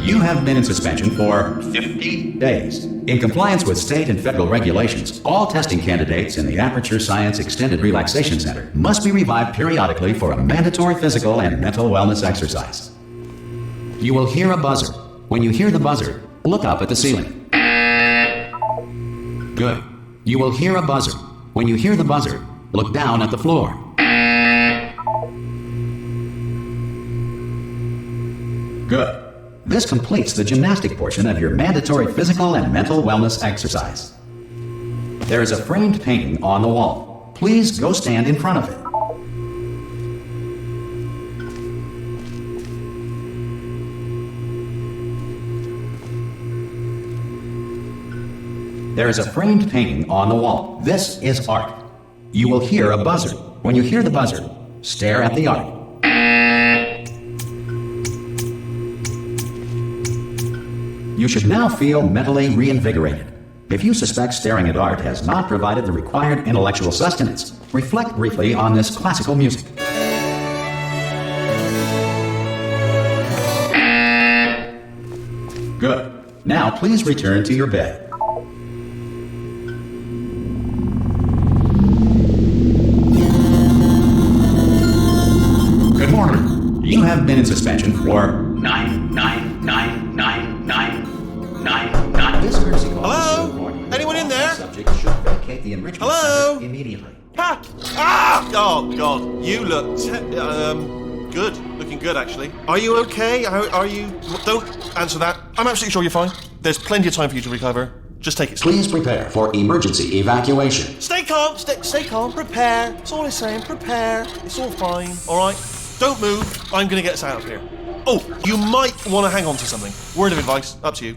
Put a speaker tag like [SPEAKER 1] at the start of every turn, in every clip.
[SPEAKER 1] You have been in suspension for 50 days. In compliance with state and federal regulations, all testing candidates in the Aperture Science Extended Relaxation Center must be revived periodically for a mandatory physical and mental wellness exercise. You will hear a buzzer. When you hear the buzzer, look up at the ceiling. Good. You will hear a buzzer. When you hear the buzzer, look down at the floor. Good. This completes the gymnastic portion of your mandatory physical and mental wellness exercise. There is a framed painting on the wall. Please go stand in front of it. There is a framed painting on the wall. This is art. You will hear a buzzer. When you hear the buzzer, stare at the art. You should now feel mentally reinvigorated. If you suspect staring at art has not provided the required intellectual sustenance, reflect briefly on this classical music. Good. Now please return to your bed. Good morning. You have been in suspension for 9999999. This courtesy call.
[SPEAKER 2] Hello? Anyone in there?
[SPEAKER 1] Subject should vacate the enrichment
[SPEAKER 2] Hello?
[SPEAKER 1] center immediately.
[SPEAKER 2] Ha! Ah! Oh God, you look good. Looking good, actually. Are you okay? Are you? Don't answer that. I'm absolutely sure you're fine. There's plenty of time for you to recover. Just take it slow.
[SPEAKER 1] Please prepare for emergency evacuation.
[SPEAKER 2] Stay calm. Stay calm. Prepare. That's all I'm saying. Prepare. It's all fine. All right. Don't move. I'm gonna get us out of here. Oh, you might want to hang on to something. Word of advice. Up to you.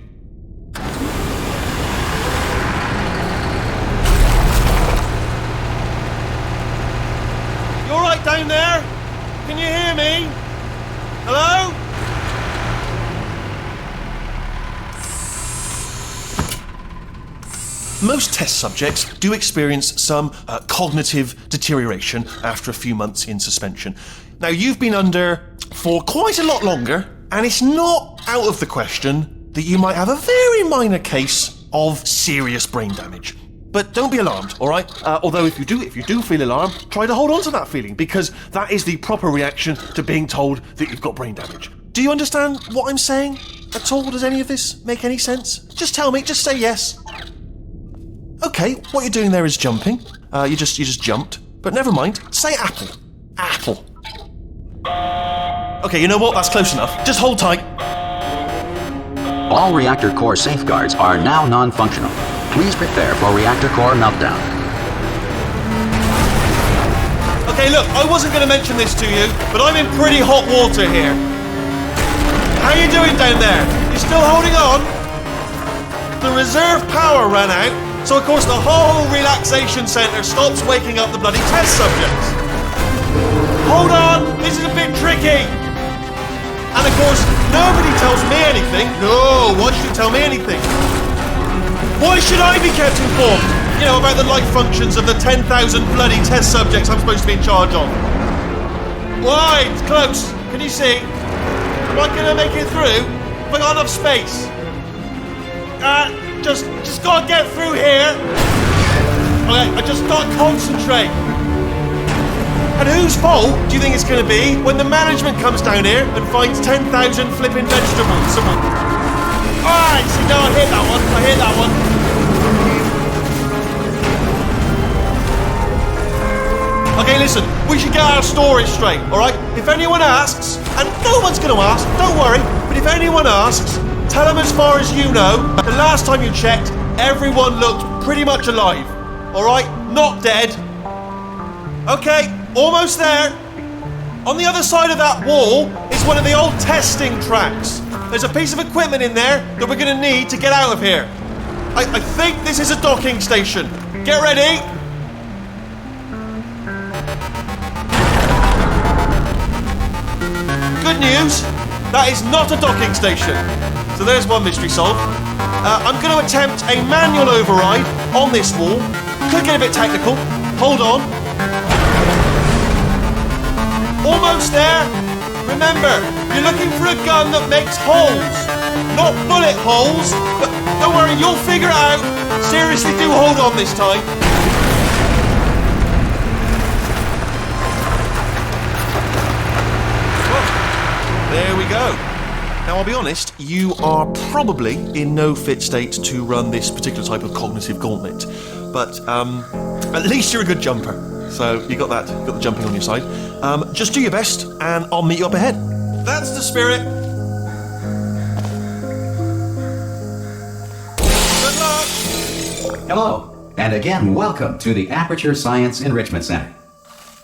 [SPEAKER 2] You all right down there? Can you hear me? Hello? Most test subjects do experience some cognitive deterioration after a few months in suspension. Now, you've been under for quite a lot longer, and it's not out of the question that you might have a very minor case of serious brain damage. But don't be alarmed, all right? Although if you do feel alarmed, try to hold on to that feeling, because that is the proper reaction to being told that you've got brain damage. Do you understand what I'm saying at all? Does any of this make any sense? Just tell me, just say yes. Okay, what you're doing there is jumping. You just jumped. But never mind, say apple. Apple. Okay, you know what? That's close enough. Just hold tight.
[SPEAKER 1] All reactor core safeguards are now non-functional. Please prepare for reactor core meltdown.
[SPEAKER 2] Okay, look, I wasn't going to mention this to you, but I'm in pretty hot water here. How you doing down there? You still holding on? The reserve power ran out, so of course the whole relaxation centre stops waking up the bloody test subjects. Hold on, this is a bit tricky. And of course, nobody tells me anything. No, why should you tell me anything? Why should I be kept informed? You know, about the life functions of the 10,000 bloody test subjects I'm supposed to be in charge of. Why? It's close. Can you see? Am I going to make it through? Have I got enough space? Just gotta get through here. Okay, I just gotta concentrate. And whose fault do you think it's going to be when the management comes down here and finds 10,000 flipping vegetables? Alright, see, no, I hit that one. Okay, listen, we should get our story straight, alright? If anyone asks, and no one's going to ask, don't worry, but if anyone asks, tell them as far as you know, the last time you checked, everyone looked pretty much alive, alright? Not dead. Okay, almost there. On the other side of that wall is one of the old testing tracks. There's a piece of equipment in there that we're going to need to get out of here. I think this is a docking station. Get ready. Good news, that is not a docking station. So there's one mystery solved. I'm going to attempt a manual override on this wall. Could get a bit technical. Hold on. Almost there. Remember, you're looking for a gun that makes holes. not bullet holes. But don't worry, you'll figure it out. Seriously, do hold on this time. Well, there we go. Now, I'll be honest, you are probably in no fit state to run this particular type of cognitive gauntlet. But at least you're a good jumper. So you got the jumping on your side. Just do your best, and I'll meet you up ahead. That's the spirit. Good luck.
[SPEAKER 1] Hello, and again, welcome to the Aperture Science Enrichment Center.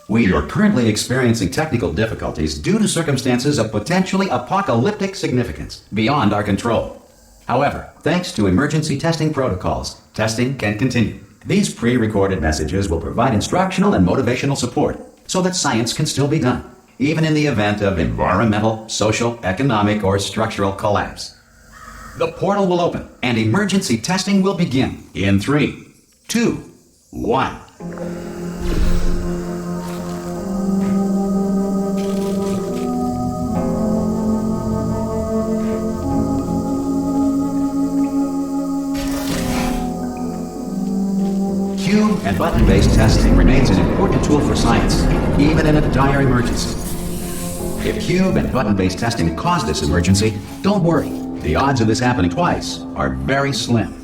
[SPEAKER 1] We are currently experiencing technical difficulties due to circumstances of potentially apocalyptic significance beyond our control. However, thanks to emergency testing protocols, testing can continue. These pre-recorded messages will provide instructional and motivational support so that science can still be done, even in the event of environmental, social, economic, or structural collapse. The portal will open and emergency testing will begin in 3, 2, 1. Cube and button-based testing remains an important tool for science, even in a dire emergency. If cube and button-based testing caused this emergency, don't worry. The odds of this happening twice are very slim.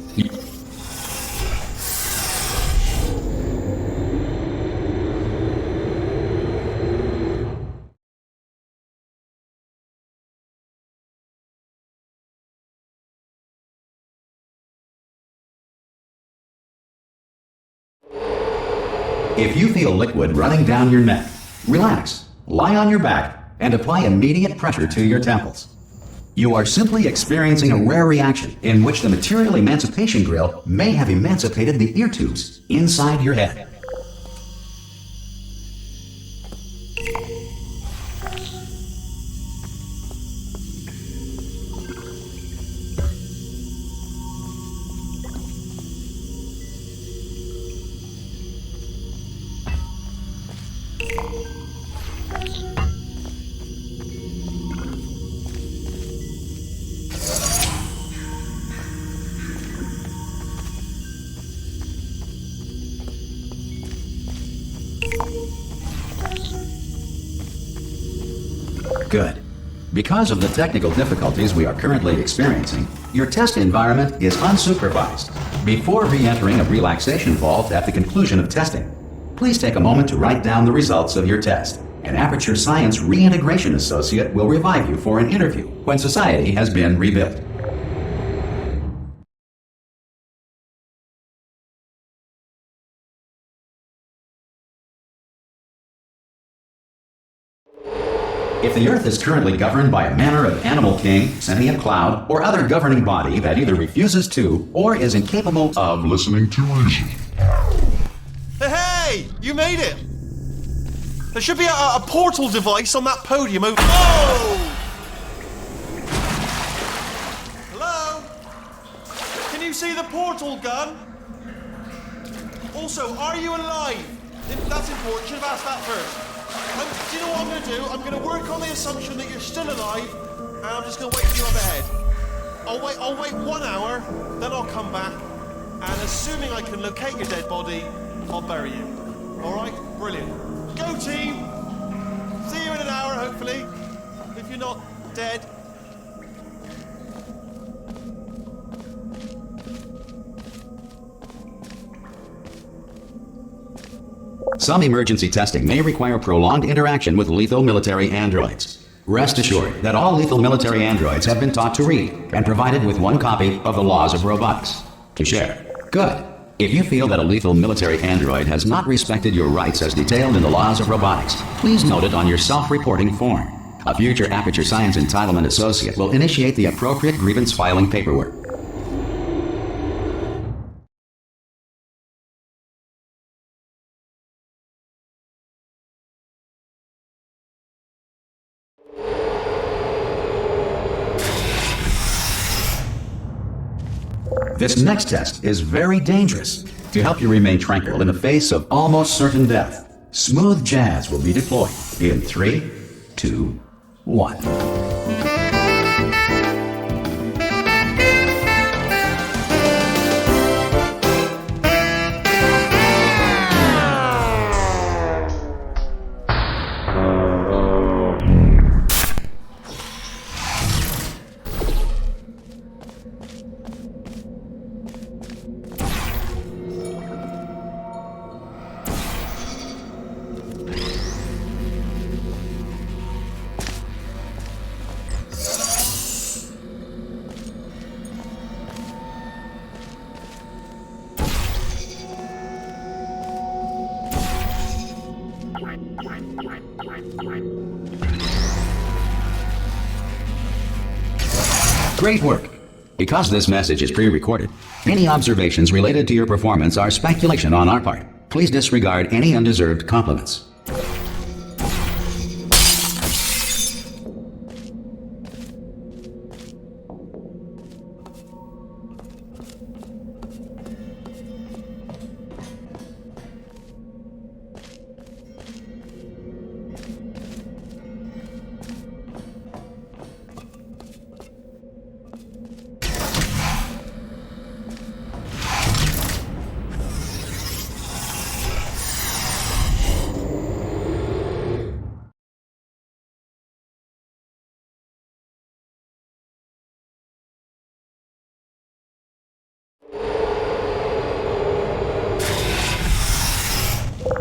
[SPEAKER 1] If you feel liquid running down your neck, relax, lie on your back, and apply immediate pressure to your temples. You are simply experiencing a rare reaction in which the material emancipation grill may have emancipated the ear tubes inside your head. Good. Because of the technical difficulties we are currently experiencing, your test environment is unsupervised. Before re-entering a relaxation vault at the conclusion of testing, please take a moment to write down the results of your test. An Aperture Science Reintegration Associate will revive you for an interview when society has been rebuilt. If the Earth is currently governed by a manner of animal king, sentient cloud, or other governing body that either refuses to or is incapable of listening to reason.
[SPEAKER 2] Hey! You made it! There should be a portal device on that podium over... Oh! Hello? Can you see the portal gun? Also, are you alive? That's important. Should have asked that first. Do you know what I'm going to do? I'm going to work on the assumption that you're still alive, and I'm just going to wait for you up ahead. I'll wait 1 hour, then I'll come back, and assuming I can locate your dead body, I'll bury you. Alright? Brilliant. Go team! See you in an hour, hopefully. If you're not dead.
[SPEAKER 1] Some emergency testing may require prolonged interaction with lethal military androids. Rest assured that all lethal military androids have been taught to read and provided with 1 copy of the Laws of Robotics to share. Good. If you feel that a lethal military android has not respected your rights as detailed in the Laws of Robotics, please note it on your self-reporting form. A future Aperture Science Entitlement Associate will initiate the appropriate grievance filing paperwork. This next test is very dangerous. To help you remain tranquil in the face of almost certain death, smooth jazz will be deployed in 3, 2, 1. Great work! Because this message is pre-recorded, any observations related to your performance are speculation on our part. Please disregard any undeserved compliments.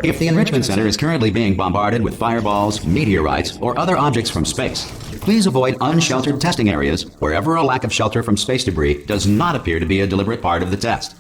[SPEAKER 1] If the Enrichment Center is currently being bombarded with fireballs, meteorites, or other objects from space, please avoid unsheltered testing areas wherever a lack of shelter from space debris does not appear to be a deliberate part of the test.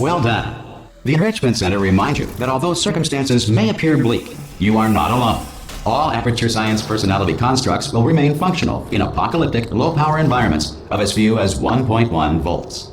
[SPEAKER 1] Well done. The Enrichment Center reminds you that although circumstances may appear bleak, you are not alone. All Aperture Science personality constructs will remain functional in apocalyptic, low-power environments of as few as 1.1 volts.